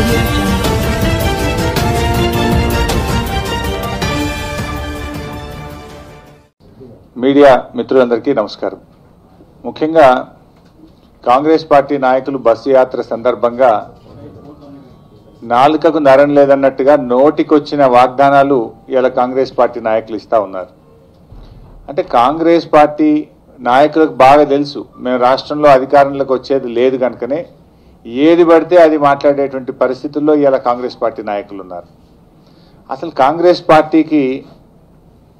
audio jungle. Media మిత్రులందరికీ నమస్కారం. ముఖ్యంగా కాంగ్రెస్ పార్టీ నాయకులు బస్సు యాత్ర సందర్భంగా నాలుకకు నరం లేదన్నట్టుగా నోటికొచ్చిన వాగ్దానాలు ఇలా కాంగ్రెస్ పార్టీ నాయకులు ఇస్తా ఉన్నారు. అంటే కాంగ్రెస్ పార్టీ నాయకులకు బాగా తెలుసు మేము రాష్ట్రంలో అధికారంలోకి వచ్చేది లేదు కనుకనే ఏది పడితే అది మాట్లాడేటువంటి పరిస్థితుల్లో ఇలా కాంగ్రెస్ పార్టీ నాయకులు ఉన్నారు. అసలు కాంగ్రెస్ పార్టీకి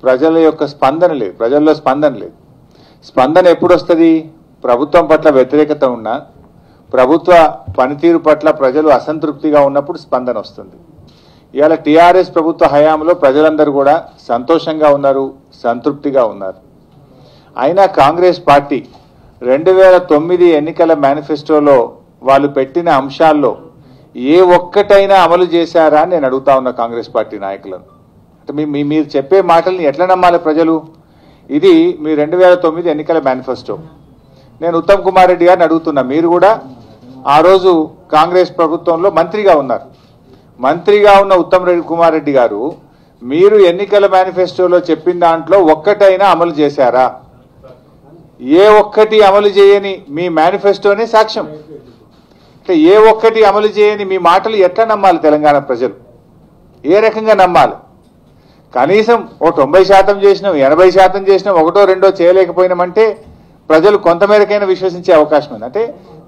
ప్రజల యొక్క స్పందన లేదు, ప్రజల్లో స్పందన లేదు. స్పందన ఎప్పుడు వస్తుంది? ప్రభుత్వం పట్ల వ్యతిరేకత ఉన్నా, ప్రభుత్వ పనితీరు పట్ల ప్రజలు అసంతృప్తిగా ఉన్నప్పుడు స్పందన వస్తుంది. ఇవాళ టీఆర్ఎస్ ప్రభుత్వ హయాంలో ప్రజలందరూ కూడా సంతోషంగా ఉన్నారు, సంతృప్తిగా ఉన్నారు. అయినా కాంగ్రెస్ పార్టీ 2009 ఎన్నికల మేనిఫెస్టోలో వాళ్ళు పెట్టిన అంశాల్లో ఏ ఒక్కటైనా అమలు చేశారా అని నేను అడుగుతా ఉన్నా కాంగ్రెస్ పార్టీ నాయకులను. అంటే మీరు చెప్పే మాటల్ని ఎట్లా నమ్మాలి ప్రజలు? ఇది మీ 2009 ఎన్నికల మేనిఫెస్టో. నేను ఉత్తమ్ కుమార్ రెడ్డి గారిని అడుగుతున్నా, మీరు కూడా ఆ రోజు కాంగ్రెస్ ప్రభుత్వంలో మంత్రిగా ఉన్నారు. మంత్రిగా ఉన్న ఉత్తమ్ కుమార్ రెడ్డి గారు మీరు ఎన్నికల మేనిఫెస్టోలో చెప్పిన దాంట్లో ఒక్కటైనా అమలు చేశారా? ఏ ఒక్కటి అమలు చేయని మీ మేనిఫెస్టోనే సాక్ష్యం. అంటే ఏ ఒక్కటి అమలు చేయని మీ మాటలు ఎట్లా నమ్మాలి తెలంగాణ ప్రజలు? ఏ రకంగా నమ్మాలి? కనీసం ఓ 90% చేసినాం, 80% చేసినాం, ఒకటో రెండో చేయలేకపోయినామంటే ప్రజలు కొంతమేరకైనా విశ్వసించే అవకాశం ఉంది. అంటే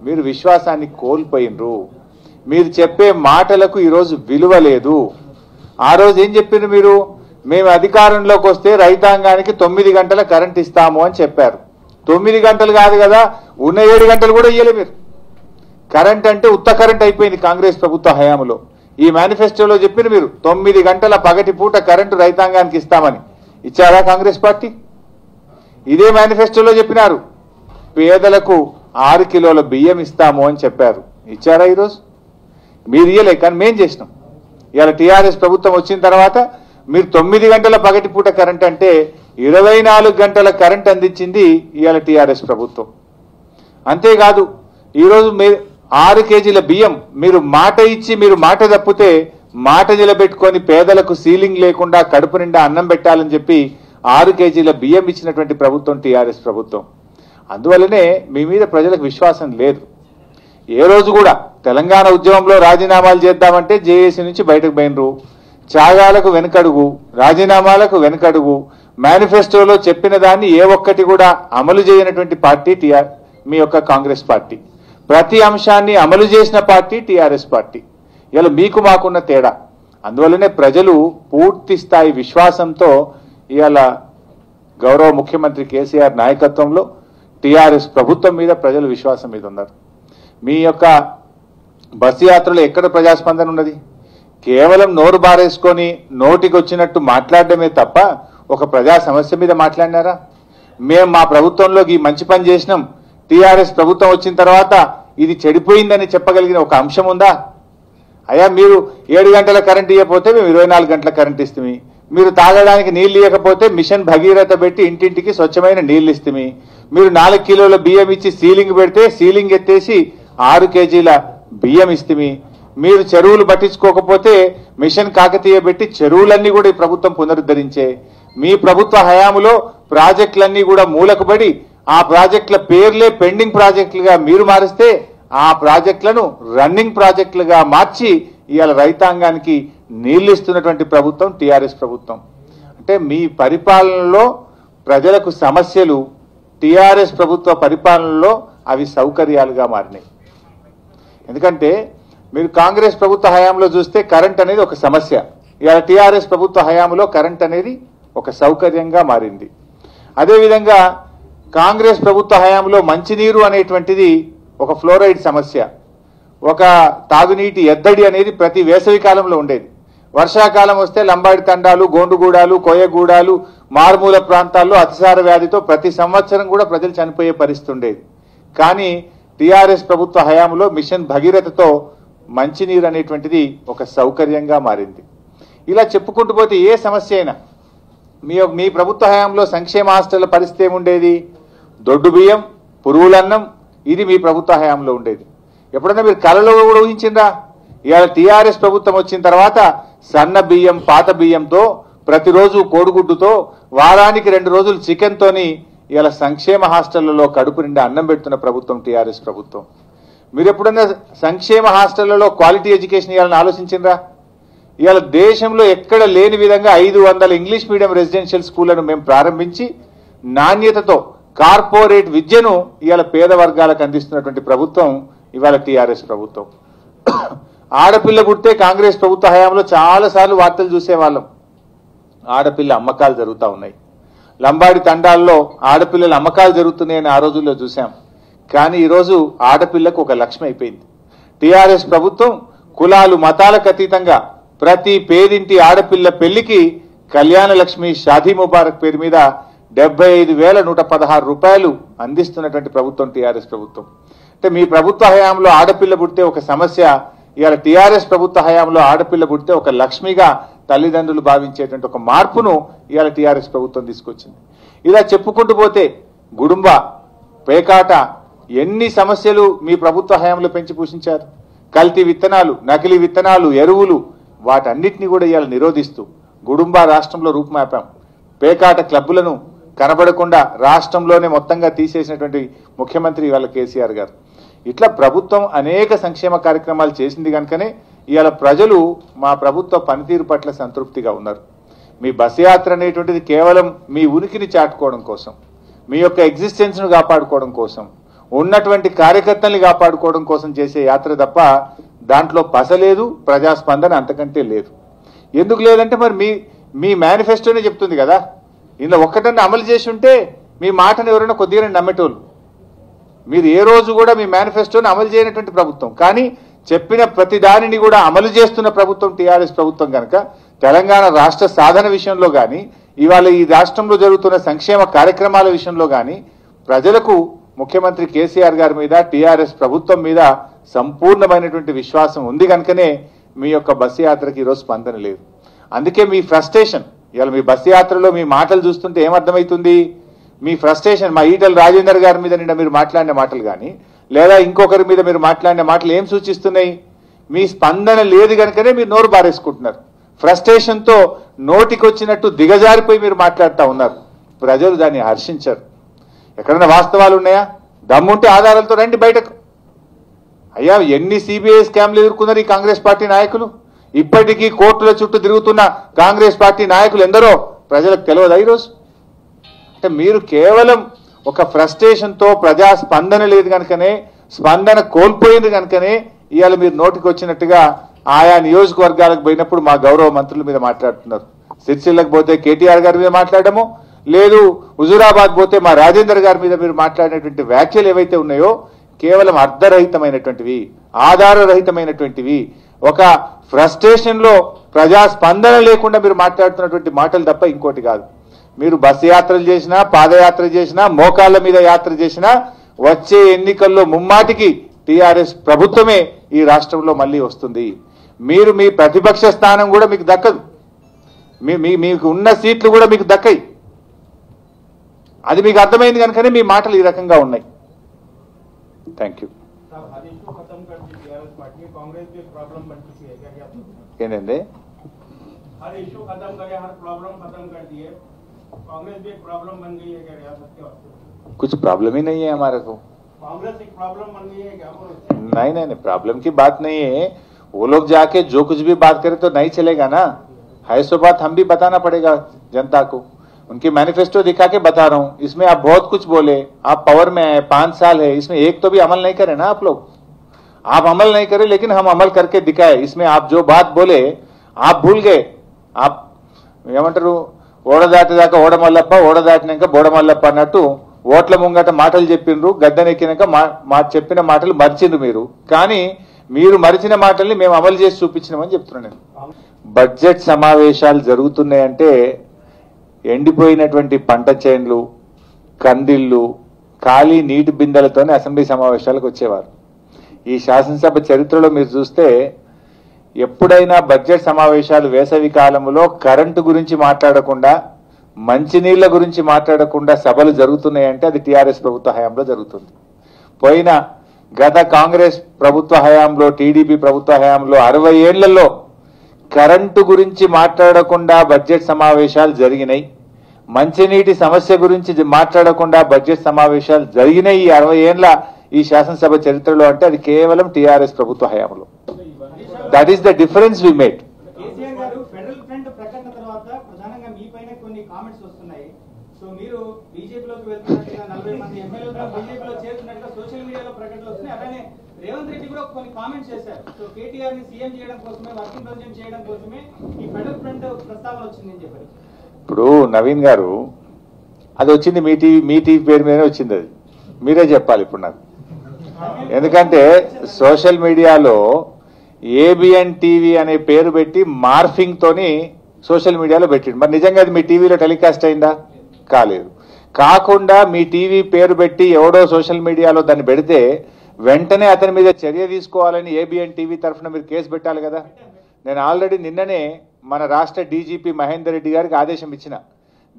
మీరు విశ్వాసాన్ని కోల్పోయినరు. మీరు చెప్పే మాటలకు ఈరోజు విలువ లేదు. ఆ రోజు ఏం చెప్పారు మీరు? మేము అధికారంలోకి వస్తే రైతాంగానికి 9 గంటల కరెంట్ ఇస్తాము అని చెప్పారు. 9 గంటలు కాదు కదా, ఉన్న 7 గంటలు కూడా ఇయ్యలే మీరు. కరెంట్ అంటే ఉత్త కరెంట్ అయిపోయింది కాంగ్రెస్ ప్రభుత్వ హయాంలో. ఈ మేనిఫెస్టోలో చెప్పిన మీరు 9 గంటల పగటి పూట కరెంటు రైతాంగానికి ఇస్తామని ఇచ్చారా కాంగ్రెస్ పార్టీ? ఇదే మేనిఫెస్టోలో చెప్పినారు పేదలకు 6 కిలోల బియ్యం ఇస్తాము అని చెప్పారు. ఇచ్చారా ఈరోజు? మీరు ఇయ్యలే, కానీ మేం చేసినాం. ఇవాళ టీఆర్ఎస్ ప్రభుత్వం వచ్చిన తర్వాత మీరు 9 గంటల పగటి పూట కరెంట్ అంటే 24 గంటల కరెంట్ అందించింది ఇవాళ టీఆర్ఎస్ ప్రభుత్వం. అంతేకాదు ఈరోజు 6 కేజీల బియ్యం మీరు మాట ఇచ్చి మీరు మాట తప్పితే మాట నిలబెట్టుకొని పేదలకు సీలింగ్ లేకుండా కడుపు నిండా అన్నం పెట్టాలని చెప్పి 6 కేజీల బియ్యం ఇచ్చినటువంటి ప్రభుత్వం టీఆర్ఎస్ ప్రభుత్వం. అందువల్లనే మీ మీద ప్రజలకు విశ్వాసం లేదు. ఏ రోజు కూడా తెలంగాణ ఉద్యమంలో రాజీనామాలు చేద్దామంటే జేఏసీ నుంచి బయటకు పోయినరు. త్యాగాలకు వెనుకడుగు, రాజీనామాలకు వెనుకడుగు, మేనిఫెస్టోలో చెప్పిన దాన్ని ఏ ఒక్కటి కూడా అమలు చేయనటువంటి పార్టీ మీ యొక్క కాంగ్రెస్ పార్టీ. ప్రతి అంశాన్ని అమలు చేసిన పార్టీ టీఆర్ఎస్ పార్టీ. ఇలా మీకు మాకున్న తేడా. అందువల్లనే ప్రజలు పూర్తి స్థాయి విశ్వాసంతో ఇవాళ గౌరవ ముఖ్యమంత్రి కేసీఆర్ నాయకత్వంలో టీఆర్ఎస్ ప్రభుత్వం మీద ప్రజలు విశ్వాసం మీద ఉన్నారు. మీ యొక్క బస్సు యాత్రలో ఎక్కడ ప్రజాస్పందన ఉన్నది? కేవలం నోరు బారేసుకొని నోటికి వచ్చినట్టు మాట్లాడడమే తప్ప ఒక ప్రజా సమస్య మీద మాట్లాడినారా? మేము మా ప్రభుత్వంలోకి మంచి పని చేసినాం, టీఆర్ఎస్ ప్రభుత్వం వచ్చిన తర్వాత ఇది చెడిపోయిందని చెప్పగలిగిన ఒక అంశం ఉందా? అయ్యా మీరు 7 గంటల కరెంట్ ఇవ్వకపోతే మేము 24 గంటల కరెంట్ ఇస్తామి, మీరు తాగడానికి నీళ్లు ఇవ్వకపోతే మిషన్ భగీరథ పెట్టి ఇంటింటికి స్వచ్ఛమైన నీళ్లు ఇస్తామి, మీరు 4 కిలోల బియ్యం ఇచ్చి సీలింగ్ పెడితే సీలింగ్ ఎత్తేసి 6 కేజీల బియ్యం ఇస్తామి, మీరు చెరువులు పట్టించుకోకపోతే మిషన్ కాకతీయ పెట్టి చెరువులన్నీ కూడా ఈ ప్రభుత్వం పునరుద్ధరించే, మీ ప్రభుత్వ హయాములో ప్రాజెక్టులన్నీ కూడా మూలకుబడి ఆ ప్రాజెక్టుల పేర్లే పెండింగ్ ప్రాజెక్టులుగా మీరు మారిస్తే ఆ ప్రాజెక్టులను రన్నింగ్ ప్రాజెక్టులుగా మార్చి ఇవాళ రైతాంగానికి నీళ్లు ఇస్తున్నటువంటి ప్రభుత్వం టీఆర్ఎస్ ప్రభుత్వం. అంటే మీ పరిపాలనలో ప్రజలకు సమస్యలు టీఆర్ఎస్ ప్రభుత్వ పరిపాలనలో అవి సౌకర్యాలుగా మారినాయి. ఎందుకంటే మీరు కాంగ్రెస్ ప్రభుత్వ హయాంలో చూస్తే కరెంట్ అనేది ఒక సమస్య, ఇవాళ టీఆర్ఎస్ ప్రభుత్వ హయాంలో కరెంట్ అనేది ఒక సౌకర్యంగా మారింది. అదేవిధంగా కాంగ్రెస్ ప్రభుత్వ హయాంలో మంచినీరు అనేటువంటిది ఒక ఫ్లోరైడ్ సమస్య, ఒక తాగునీటి ఎద్దడి అనేది ప్రతి వేసవి కాలంలో ఉండేది. వర్షాకాలం వస్తే లంబాడి తండాలు, గోండుగూడాలు, కోయగూడాలు, మారుమూల ప్రాంతాల్లో అతిసార వ్యాధితో ప్రతి సంవత్సరం కూడా ప్రజలు చనిపోయే పరిస్థితి ఉండేది. కానీ టీఆర్ఎస్ ప్రభుత్వ హయాంలో మిషన్ భగీరథతో మంచినీరు అనేటువంటిది ఒక సౌకర్యంగా మారింది. ఇలా చెప్పుకుంటూ పోతే ఏ సమస్య అయినా మీ ప్రభుత్వ హయాంలో సంక్షేమ హాస్టళ్ల పరిస్థితి ఏముండేది? దొడ్డు బియ్యం, పురుగులన్నం, ఇది మీ ప్రభుత్వ హయాంలో ఉండేది. ఎప్పుడన్నా మీరు కళలో కూడా ఊహించిందా ఇవాళ టీఆర్ఎస్ ప్రభుత్వం వచ్చిన తర్వాత సన్న బియ్యం పాత బియ్యంతో ప్రతిరోజు కోడిగుడ్డుతో వారానికి 2 రోజులు చికెన్తోని ఇవాళ సంక్షేమ హాస్టళ్లలో కడుపు నిండా అన్నం పెడుతున్న ప్రభుత్వం టీఆర్ఎస్ ప్రభుత్వం. మీరు ఎప్పుడన్నా సంక్షేమ హాస్టళ్లలో క్వాలిటీ ఎడ్యుకేషన్ ఇవ్వాలని ఆలోచించిండ్రా? ఇవాళ దేశంలో ఎక్కడ లేని విధంగా 500 ఇంగ్లీష్ మీడియం రెసిడెన్షియల్ స్కూళ్లను మేము ప్రారంభించి నాణ్యతతో కార్పొరేట్ విద్యను ఇవాళ పేద వర్గాలకు అందిస్తున్నటువంటి ప్రభుత్వం ఇవాళ టీఆర్ఎస్ ప్రభుత్వం. ఆడపిల్ల పుడితే కాంగ్రెస్ ప్రభుత్వ హయాంలో చాలాసార్లు వార్తలు చూసేవాళ్ళం. ఆడపిల్ల అమ్మకాలు జరుగుతూ ఉన్నాయి, లంబాడి తండాల్లో ఆడపిల్లల అమ్మకాలు జరుగుతున్నాయని ఆ రోజుల్లో చూసాం. కానీ ఈరోజు ఆడపిల్లకు ఒక లక్ష్యం అయిపోయింది. టీఆర్ఎస్ ప్రభుత్వం కులాలు మతాలకు అతీతంగా ప్రతి పేదింటి ఆడపిల్ల పెళ్లికి కళ్యాణ లక్ష్మి షాదీ ముబారక్ పేరు మీద 75,116 రూపాయలు అందిస్తున్నటువంటి ప్రభుత్వం టీఆర్ఎస్ ప్రభుత్వం. అంటే మీ ప్రభుత్వ హయాంలో ఆడపిల్ల పుడితే ఒక సమస్య, ఇవాళ టీఆర్ఎస్ ప్రభుత్వ హయాంలో ఆడపిల్ల పుడితే ఒక లక్ష్మిగా తల్లిదండ్రులు భావించేటువంటి ఒక మార్పును ఇవాళ టీఆర్ఎస్ ప్రభుత్వం తీసుకొచ్చింది. ఇలా చెప్పుకుంటూ పోతే గుడుంబ, పేకాట, ఎన్ని సమస్యలు మీ ప్రభుత్వ హయాంలో పెంచి పోషించారు. కల్తీ విత్తనాలు, నకిలీ విత్తనాలు, ఎరువులు, వాటన్నిటినీ కూడా ఇవాళ నిరోధిస్తూ గుడుంబ రాష్ట్రంలో రూపుమాపాం. పేకాట క్లబ్బులను కనబడకుండా రాష్ట్రంలోనే మొత్తంగా తీసేసినటువంటి ముఖ్యమంత్రి ఇవాళ కేసీఆర్ గారు. ఇట్లా ప్రభుత్వం అనేక సంక్షేమ కార్యక్రమాలు చేసింది కనుకనే ఇవాళ ప్రజలు మా ప్రభుత్వ పనితీరు పట్ల సంతృప్తిగా ఉన్నారు. మీ బస్ యాత్ర అనేటువంటిది కేవలం మీ ఉనికిని చాటుకోవడం కోసం, మీ యొక్క ఎగ్జిస్టెన్స్ను కాపాడుకోవడం కోసం, ఉన్నటువంటి కార్యకర్తల్ని కాపాడుకోవడం కోసం చేసే యాత్ర తప్ప దాంట్లో పస లేదు, ప్రజాస్పందన అంతకంటే లేదు. ఎందుకు లేదంటే మరి మీ మేనిఫెస్టోనే చెప్తుంది కదా. ఇందులో ఒక్కటన్నా అమలు చేసి ఉంటే మీ మాటను ఎవరైనా కొద్దిగా నమ్మేటోళ్ళు. మీరు ఏ రోజు కూడా మీ మేనిఫెస్టోని అమలు చేయనటువంటి ప్రభుత్వం, కానీ చెప్పిన ప్రతి దానిని కూడా అమలు చేస్తున్న ప్రభుత్వం టీఆర్ఎస్ ప్రభుత్వం కనుక తెలంగాణ రాష్ట్ర సాధన విషయంలో కానీ, ఇవాళ ఈ రాష్ట్రంలో జరుగుతున్న సంక్షేమ కార్యక్రమాల విషయంలో కానీ ప్రజలకు ముఖ్యమంత్రి కేసీఆర్ గారి మీద, టీఆర్ఎస్ ప్రభుత్వం మీద సంపూర్ణమైనటువంటి విశ్వాసం ఉంది కనుకనే మీ యొక్క బస్సు యాత్రకి ఈరోజు స్పందన లేదు. అందుకే మీ ఫ్రస్ట్రేషన్, ఇవాళ మీ బస్సు యాత్రలో మీ మాటలు చూస్తుంటే ఏమర్థమవుతుంది? మీ ఫ్రస్ట్రేషన్ మా ఈటల రాజేందర్ గారి మీద నిన్న మీరు మాట్లాడిన మాటలు కానీ, లేదా ఇంకొకరి మీద మీరు మాట్లాడిన మాటలు ఏం సూచిస్తున్నాయి? మీ స్పందన లేదు కనుకనే మీరు నోరు బారేసుకుంటున్నారు. ఫ్రస్ట్రేషన్తో నోటికొచ్చినట్టు దిగజారిపోయి మీరు మాట్లాడుతూ ఉన్నారు. ప్రజలు దాన్ని హర్షించరు. ఎక్కడైనా వాస్తవాలు ఉన్నాయా? దమ్ముంటే ఆధారాలతో రండి బయటకు. అయ్యా, ఎన్ని సిబిఐ స్కామ్లు ఎదుర్కొన్నారు ఈ కాంగ్రెస్ పార్టీ నాయకులు. ఇప్పటికీ కోర్టుల చుట్టూ తిరుగుతున్న కాంగ్రెస్ పార్టీ నాయకులు ఎందరో ప్రజలకు తెలియదా ఈరోజు? అంటే మీరు కేవలం ఒక ఫ్రస్ట్రేషన్తో ప్రజా స్పందన లేదు కనుకనే, స్పందన కోల్పోయింది కనుకనే ఇవాళ మీరు నోటికి వచ్చినట్టుగా ఆయా నియోజకవర్గాలకు పోయినప్పుడు మా గౌరవ మంత్రుల మీద మాట్లాడుతున్నారు. సిరిసిల్లకు పోతే కేటీఆర్ గారి మీద మాట్లాడము లేదు, హుజూరాబాద్ పోతే మా రాజేందర్ గారి మీద మీరు మాట్లాడినటువంటి వ్యాఖ్యలు ఏవైతే ఉన్నాయో కేవలం అర్ధరహితమైనటువంటివి, ఆధారరహితమైనటువంటివి, ఒక ఫ్రస్ట్రేషన్లో ప్రజా స్పందన లేకుండా మీరు మాట్లాడుతున్నటువంటి మాటలు తప్ప ఇంకోటి కాదు. మీరు బస్సు యాత్రలు చేసినా, పాదయాత్ర చేసినా, మోకాళ్ళ మీద యాత్ర చేసినా వచ్చే ఎన్నికల్లో ముమ్మాటికి టీఆర్ఎస్ ప్రభుత్వమే ఈ రాష్ట్రంలో మళ్ళీ వస్తుంది. మీరు మీ ప్రతిపక్ష స్థానం కూడా మీకు దక్కదు, మీకు ఉన్న సీట్లు కూడా మీకు దక్కయి. అది మీకు అర్థమైంది కనుకనే మీ మాటలు ఈ రకంగా ఉన్నాయి. Thank you. ఏంటండి? कुछ प्रॉब्लम ही नहीं है हमारे को. कांग्रेस एक प्रॉब्लम बन गई है क्या? नहीं, प्रॉब्लम की बात नहीं है. वो लोग जाके जो कुछ भी बात करे तो नहीं चलेगा ना. है सो बात हम भी बताना पड़ेगा जनता को. उनकी मैनिफेस्टो दिखा के बता रहा हूँ. इसमें आप बहुत कुछ बोले, आप पावर में है, 5 साल है, इसमें एक तो भी अमल नहीं करे ना आप लोग. आप अमल नहीं करे, लेकिन हम अमल करके दिखाए. इसमें आप जो बात बोले आप भूल गए. आप ఏమంటారు, ఓడ దాటిదాకా ఓడమల్లప్ప, ఓడ దాటినాక బోడమల్లప్ప అన్నట్టు ఓట్ల ముంగట మాటలు చెప్పిండ్రు, గద్దెనెక్కినాక చెప్పిన మాటలు మర్చిండ్రు మీరు. కానీ మీరు మరిచిన మాటల్ని మేము అమలు చేసి చూపించినామని చెప్తున్నాను నేను. బడ్జెట్ సమావేశాలు జరుగుతున్నాయంటే ఎండిపోయినటువంటి పంట చేన్లు, కందిళ్ళు, ఖాళీ నీటి బిందెలతోనే అసెంబ్లీ సమావేశాలకు వచ్చేవారు. ఈ శాసనసభ చరిత్రలో మీరు చూస్తే ఎప్పుడైనా బడ్జెట్ సమావేశాలు వేసవి కాలంలో కరెంటు గురించి మాట్లాడకుండా, మంచినీళ్ల గురించి మాట్లాడకుండా సభలు జరుగుతున్నాయంటే అది టీఆర్ఎస్ ప్రభుత్వ హయాంలో జరుగుతుంది. పోయిన గత కాంగ్రెస్ ప్రభుత్వ హయాంలో, టీడీపీ ప్రభుత్వ హయాంలో 60 ఏళ్లలో కరెంటు గురించి మాట్లాడకుండా బడ్జెట్ సమావేశాలు జరిగినాయి. మంచినీటి సమస్య గురించి మాట్లాడకుండా బడ్జెట్ సమావేశాలు జరిగినాయి ఈ 60 ఏళ్ల ఈ శాసనసభ చరిత్రలో. అంటే అది కేవలం టీఆర్ఎస్ ప్రభుత్వ హయాంలో. That is the difference we made. KCR గారు ఫెడరల్ ఫ్రంట్ ప్రకటన తర్వాత ప్రధానంగా మీ పైన కొన్ని కామెంట్స్ వస్తున్నాయి. సో మీరు బీజేపీలోకి వెళ్తున్నట్టుగా 40 మంది ఎమ్మెల్యేలు బీజేపీలో చేరుతున్నట్టుగా సోషల్ మీడియాలో ప్రకటనలు వస్తున్నాయి. అలానే రేవంత్ రెడ్డి కూడా కొన్ని కామెంట్స్ చేశారు. సో కేటీఆర్ ని సీఎం చేయడం కోసమే, వర్కింగ్ ప్రెసిడెంట్ చేయడం కోసమే ఈ ఫెడరల్ ఫ్రంట్ ప్రస్తావన వచ్చిందని చెప్పారు. ఇప్పుడు నవీన్ గారు అది వచ్చింది మీ టీవీ పేరు మీదనే వచ్చింది. అది మీరే చెప్పాలి ఇప్పుడు నాకు. ఎందుకంటే సోషల్ మీడియాలో ఏబిఎన్ టీవీ అనే పేరు పెట్టి మార్ఫింగ్ తోని సోషల్ మీడియాలో పెట్టిండు. మరి నిజంగా అది మీ టీవీలో టెలికాస్ట్ అయిందా? కాలేదు. కాకుండా మీ టీవీ పేరు పెట్టి ఎవడో సోషల్ మీడియాలో దాన్ని పెడితే వెంటనే అతని మీద చర్య తీసుకోవాలని ఏబిఎన్ టీవీ తరఫున మీరు కేసు పెట్టాలి కదా. నేను ఆల్రెడీ నిన్ననే మన రాష్ట్ర డీజీపీ మహేందర్ రెడ్డి గారికి ఆదేశం ఇచ్చిన,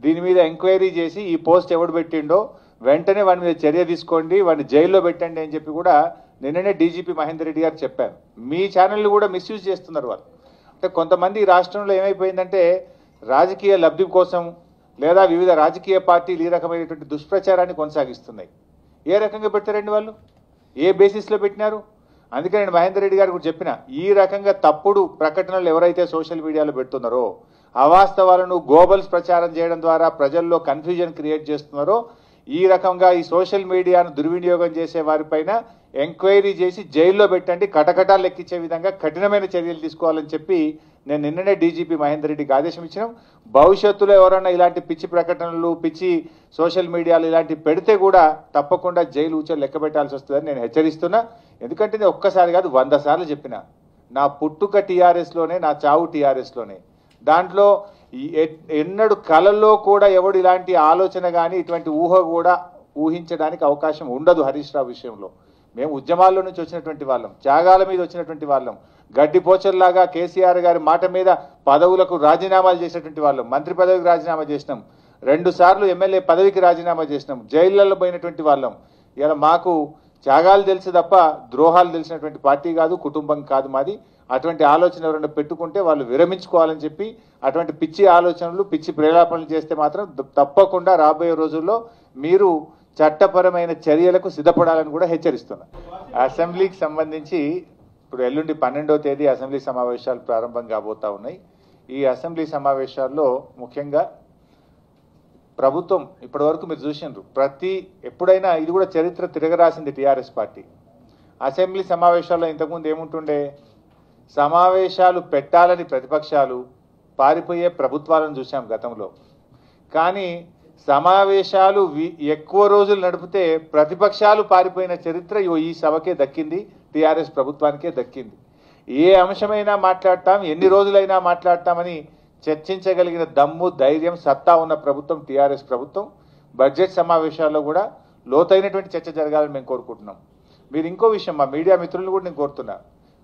దీని మీద ఎంక్వైరీ చేసి ఈ పోస్ట్ ఎవడు పెట్టిండో వెంటనే వాడి మీద చర్య తీసుకోండి, వాడిని జైల్లో పెట్టండి అని చెప్పి కూడా నిన్ననే డీజీపీ మహేందర్ రెడ్డి గారు చెప్పారు. మీ ఛానళ్ళు కూడా మిస్యూజ్ చేస్తున్నారు వాళ్ళు. అంటే కొంతమంది ఈ రాష్ట్రంలో ఏమైపోయిందంటే రాజకీయ లబ్ధి కోసం లేదా వివిధ రాజకీయ పార్టీలు ఈ రకమైనటువంటి దుష్ప్రచారాన్ని కొనసాగిస్తున్నాయి. ఏ రకంగా పెట్టారండి వాళ్ళు? ఏ బేసిస్లో పెట్టినారు? అందుకే నేను మహేందర్ రెడ్డి గారు కూడా చెప్పిన, ఈ రకంగా తప్పుడు ప్రకటనలు ఎవరైతే సోషల్ మీడియాలో పెడుతున్నారో, అవాస్తవాలను గోబల్స్ ప్రచారం చేయడం ద్వారా ప్రజల్లో కన్ఫ్యూజన్ క్రియేట్ చేస్తున్నారో, ఈ రకంగా ఈ సోషల్ మీడియాను దుర్వినియోగం చేసే వారిపైన ఎంక్వైరీ చేసి జైల్లో పెట్టండి, కటకటాలు లెక్కించే విధంగా కఠినమైన చర్యలు తీసుకోవాలని చెప్పి నేను నిన్ననే డీజీపీ మహేందర్ రెడ్డికి ఆదేశం ఇచ్చినాం. భవిష్యత్తులో ఎవరైనా ఇలాంటి పిచ్చి ప్రకటనలు, పిచ్చి సోషల్ మీడియాలు ఇలాంటివి పెడితే కూడా తప్పకుండా జైలు ఊచలు లెక్క పెట్టాల్సి వస్తుందని నేను హెచ్చరిస్తున్నా. ఎందుకంటే నేను ఒక్కసారి కాదు 100 సార్లు చెప్పిన, నా పుట్టుక టీఆర్ఎస్లోనే, నా చావు టీఆర్ఎస్లోనే. దాంట్లో ఎన్నడూ కళల్లో కూడా ఎవడు ఇలాంటి ఆలోచన కానీ ఇటువంటి ఊహ కూడా ఊహించడానికి అవకాశం ఉండదు. హరీష్ రావు విషయంలో మేము ఉద్యమాల్లో నుంచి వచ్చినటువంటి వాళ్ళం, త్యాగాల మీద వచ్చినటువంటి వాళ్ళం, గడ్డిపోచర్లాగా కేసీఆర్ గారి మాట మీద పదవులకు రాజీనామాలు చేసినటువంటి వాళ్ళం. మంత్రి పదవికి రాజీనామా చేసినాం, 2 సార్లు ఎమ్మెల్యే పదవికి రాజీనామా చేసినాం, జైళ్లలో పోయినటువంటి వాళ్ళం. ఇలా మాకు త్యాగాలు తెలుసు తప్ప ద్రోహాలు తెలిసినటువంటి పార్టీ కాదు, కుటుంబం కాదు మాది. అటువంటి ఆలోచన ఎవరైనా పెట్టుకుంటే వాళ్ళు విరమించుకోవాలని చెప్పి అటువంటి పిచ్చి ఆలోచనలు, పిచ్చి ప్రేరేపణలు చేస్తే మాత్రం తప్పకుండా రాబోయే రోజుల్లో మీరు చట్టపరమైన చర్యలకు సిద్ధపడాలని కూడా హెచ్చరిస్తున్నా. అసెంబ్లీకి సంబంధించి ఇప్పుడు ఎల్లుండి 12వ తేదీ అసెంబ్లీ సమావేశాలు ప్రారంభం కాబోతా ఉన్నాయి. ఈ అసెంబ్లీ సమావేశాల్లో ముఖ్యంగా ప్రభుత్వం ఇప్పటివరకు మీరు చూసిండ్రు, ఎప్పుడైనా ఇది కూడా చరిత్ర తిరగరాసింది టీఆర్ఎస్ పార్టీ. అసెంబ్లీ సమావేశాల్లో ఇంతకుముందు ఏముంటుండే, సమావేశాలు పెట్టాలని ప్రతిపక్షాలు పారిపోయే ప్రభుత్వాలను చూసాం గతంలో. కానీ సమావేశాలు ఎక్కువ రోజులు నడిపితే ప్రతిపక్షాలు పారిపోయిన చరిత్ర ఈ సభకే దక్కింది, టీఆర్ఎస్ ప్రభుత్వానికే దక్కింది. ఏ అంశమైనా మాట్లాడతాం, ఎన్ని రోజులైనా మాట్లాడతామని చర్చించగలిగిన దమ్ము, ధైర్యం, సత్తా ఉన్న ప్రభుత్వం టీఆర్ఎస్ ప్రభుత్వం. బడ్జెట్ సమావేశాల్లో కూడా లోతైనటువంటి చర్చ జరగాలని మేము కోరుకుంటున్నాం. మీరు ఇంకో విషయం, మా మీడియా మిత్రులను కూడా నేను కోరుతున్నా,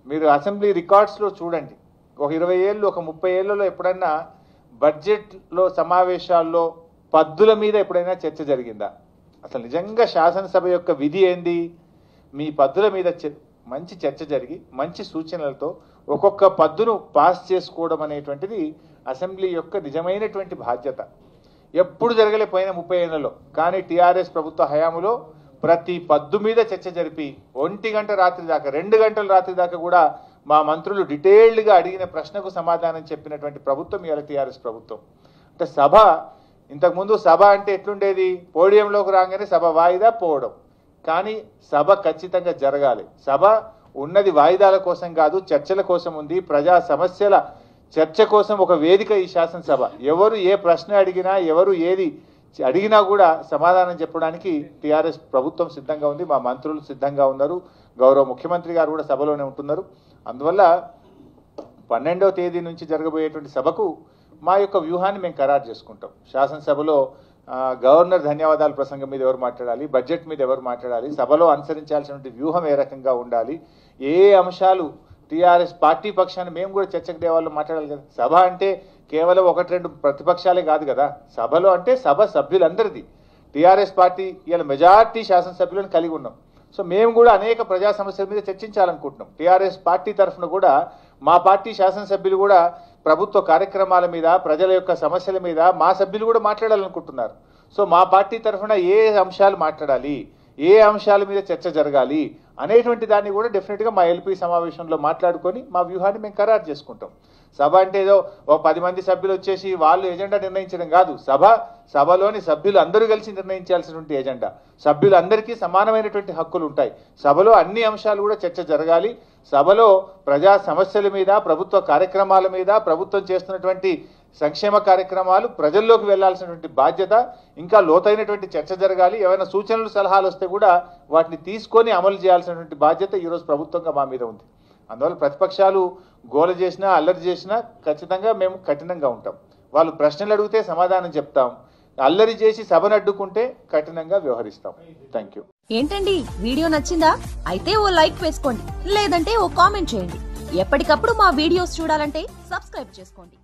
మీరు అసెంబ్లీ రికార్డ్స్లో చూడండి, ఒక 20 ఏళ్ళు, ఒక 30 ఏళ్లలో ఎప్పుడన్నా బడ్జెట్లో సమావేశాల్లో పద్దుల మీద ఎప్పుడైనా చర్చ జరిగిందా? అసలు నిజంగా శాసనసభ యొక్క విధి ఏంది? మీ పద్దుల మీద మంచి చర్చ జరిగి మంచి సూచనలతో ఒక్కొక్క పద్దును పాస్ చేసుకోవడం అనేటువంటిది అసెంబ్లీ యొక్క నిజమైనటువంటి బాధ్యత. ఎప్పుడు జరగలేకపోయినా 30 ఏళ్లలో. కానీ టీఆర్ఎస్ ప్రభుత్వ హయాములో ప్రతి పద్దు మీద చర్చ జరిపి 1 గంట రాత్రి దాకా, 2 గంటల రాత్రి దాకా కూడా మా మంత్రులు డీటెయిల్డ్గా అడిగిన ప్రశ్నకు సమాధానం చెప్పినటువంటి ప్రభుత్వం ఇవాళ టీఆర్ఎస్ ప్రభుత్వం. అంటే సభ, ఇంతకుముందు సభ అంటే ఎట్లుండేది, పోడియంలోకి రాగానే సభ వాయిదా పోవడం. కానీ సభ ఖచ్చితంగా జరగాలి. సభ ఉన్నది వాయిదాల కోసం కాదు, చర్చల కోసం ఉంది. ప్రజా సమస్యల చర్చ కోసం ఒక వేదిక ఈ శాసనసభ. ఎవరు ఏ ప్రశ్న అడిగినా, ఎవరు ఏది అడిగినా కూడా సమాధానం చెప్పడానికి టీఆర్ఎస్ ప్రభుత్వం సిద్ధంగా ఉంది, మా మంత్రులు సిద్ధంగా ఉన్నారు, గౌరవ ముఖ్యమంత్రి గారు కూడా సభలోనే ఉంటున్నారు. అందువల్ల 12వ తేదీ నుంచి జరగబోయేటువంటి సభకు మా యొక్క వ్యూహాన్ని మేము ఖరారు చేసుకుంటాం. శాసనసభలో గవర్నర్ ధన్యవాదాల ప్రసంగం మీద ఎవరు మాట్లాడాలి, బడ్జెట్ మీద ఎవరు మాట్లాడాలి, సభలో అనుసరించాల్సినటువంటి వ్యూహం ఏ రకంగా ఉండాలి, ఏ అంశాలు టీఆర్ఎస్ పార్టీ పక్షాన్ని మేము కూడా చర్చకు దేవాళ్ళు మాట్లాడాలి కదా. సభ అంటే కేవలం 1-2 ప్రతిపక్షాలే కాదు కదా. సభలో అంటే సభ సభ్యులందరిది. టీఆర్ఎస్ పార్టీ ఇలా మెజార్టీ శాసనసభ్యులను కలిగి ఉన్నాం. సో మేము కూడా అనేక ప్రజా సమస్యల మీద చర్చించాలనుకుంటున్నాం. టీఆర్ఎస్ పార్టీ తరఫున కూడా మా పార్టీ శాసనసభ్యులు కూడా ప్రభుత్వ కార్యక్రమాల మీద, ప్రజల యొక్క సమస్యల మీద మా సభ్యులు కూడా మాట్లాడాలనుకుంటున్నారు. సో మా పార్టీ తరఫున ఏ అంశాలు మాట్లాడాలి, ఏ అంశాల మీద చర్చ జరగాలి అనేటువంటి దాన్ని కూడా డెఫినెట్గా మా ఎల్పీ సమావేశంలో మాట్లాడుకొని మా వ్యూహాన్ని మేము ఖరారు చేసుకుంటాం. సభ అంటే ఏదో ఒక 10 మంది సభ్యులు వచ్చేసి వాళ్ళు ఎజెండా నిర్ణయించడం కాదు. సభలోని సభ్యులు అందరూ కలిసి నిర్ణయించాల్సినటువంటి ఎజెండా. సభ్యులందరికీ సమానమైనటువంటి హక్కులు ఉంటాయి. సభలో అన్ని అంశాలు కూడా చర్చ జరగాలి. సభలో ప్రజా సమస్యల మీద, ప్రభుత్వ కార్యక్రమాల మీద, ప్రభుత్వం చేస్తున్నటువంటి సంక్షేమ కార్యక్రమాలు ప్రజల్లోకి వెళ్లాల్సినటువంటి బాధ్యత, ఇంకా లోతైనటువంటి చర్చ జరగాలి. ఏమైనా సూచనలు సలహాలు వస్తే కూడా వాటిని తీసుకొని అమలు చేయాల్సినటువంటి బాధ్యత ఈరోజు ప్రభుత్వంగా మా మీద ఉంది. అందువల్ల ప్రతిపక్షాలు గోల చేసినా, అల్లరి చేసినా ఖచ్చితంగా మేము కఠినంగా ఉంటాం. వాళ్ళు ప్రశ్నలు అడిగితే సమాధానం చెప్తాం. అల్లరి చేసి సభను అడ్డుకుంటే కఠినంగా వ్యవహరిస్తాం. Thank you. ఏంటండి, వీడియో నచ్చిందా? అయితే ఓ లైక్ వేసుకోండి, లేదంటే ఓ కామెంట్ చేయండి. ఎప్పటికప్పుడు మా వీడియోస్ చూడాలంటే సబ్స్క్రైబ్ చేసుకోండి.